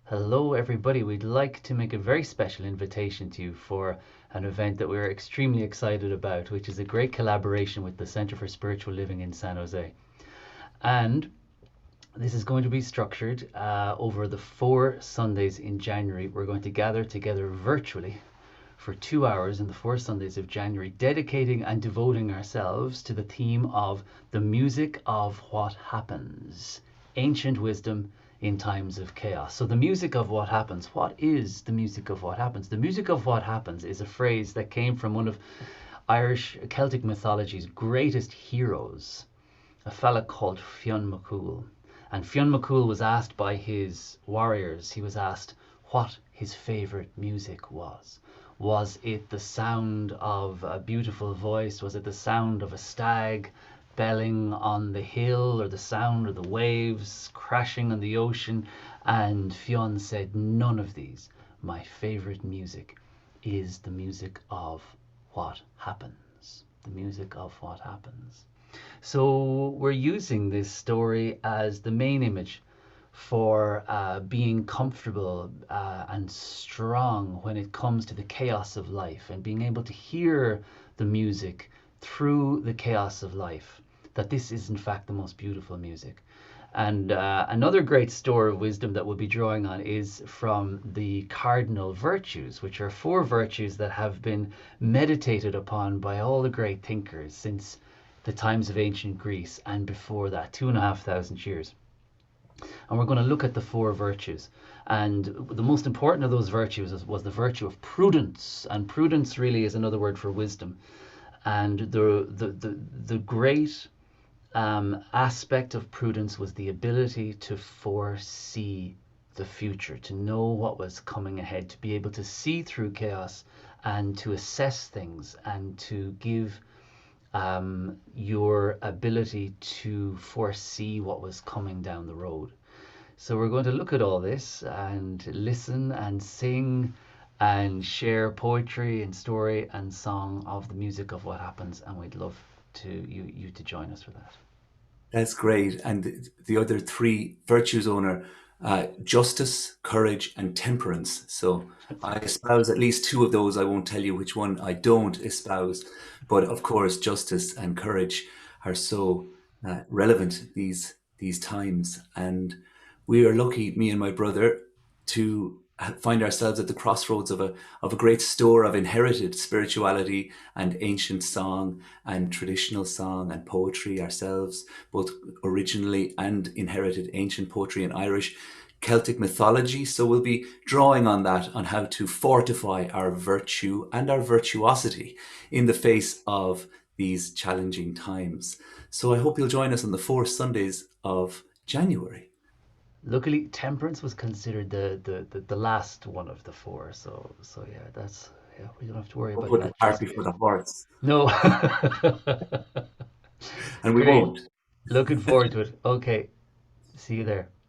Hello, everybody. We'd like to make a very special invitation to you for an event that we're extremely excited about, which is a great collaboration with the Center for Spiritual Living in San Jose. And this is going to be structured over the 4 Sundays in January. We're going to gather together virtually for 2 hours in the 4 Sundays of January, dedicating and devoting ourselves to the theme of the music of what happens, ancient wisdom in times of chaos. So, the music of what happens. What is the music of what happens? The music of what happens is a phrase that came from one of Irish Celtic mythology's greatest heroes, a fella called Fionn McCool. And Fionn McCool was asked by his warriors, he was asked what his favourite music was. Was it the sound of a beautiful voice? Was it the sound of a stag belling on the hill, or the sound of the waves crashing on the ocean? And Fionn said, none of these. My favourite music is the music of what happens. The music of what happens. So we're using this story as the main image for being comfortable and strong when it comes to the chaos of life, and being able to hear the music through the chaos of life. That this is, in fact, the most beautiful music. And another great store of wisdom that we'll be drawing on is from the Cardinal Virtues, which are four virtues that have been meditated upon by all the great thinkers since the times of ancient Greece and before that, 2,500 years. And we're going to look at the four virtues. And the most important of those virtues was the virtue of prudence. And prudence really is another word for wisdom. And the great aspect of prudence was the ability to foresee the future, to know what was coming ahead, to be able to see through chaos and to assess things, and to give your ability to foresee what was coming down the road. So we're going to look at all this and listen and sing and share poetry and story and song of the music of what happens, and we'd love to you to join us for that. That's great. And the other three virtues owner, justice, courage, and temperance. So I espouse at least two of those. I won't tell you which one I don't espouse. But of course, justice and courage are so relevant these times. And we are lucky, me and my brother, to find ourselves at the crossroads of a great store of inherited spirituality and ancient song and traditional song and poetry ourselves, both originally and inherited ancient poetry in Irish Celtic mythology. So we'll be drawing on that, on how to fortify our virtue and our virtuosity in the face of these challenging times. So I hope you'll join us on the 4 Sundays of January. Luckily, temperance was considered the last one of the four. So yeah, that's yeah, we don't have to worry We'll about put the that cart just before yet. the horse, No. and we Great. won't. Looking forward to it. Okay. See you there.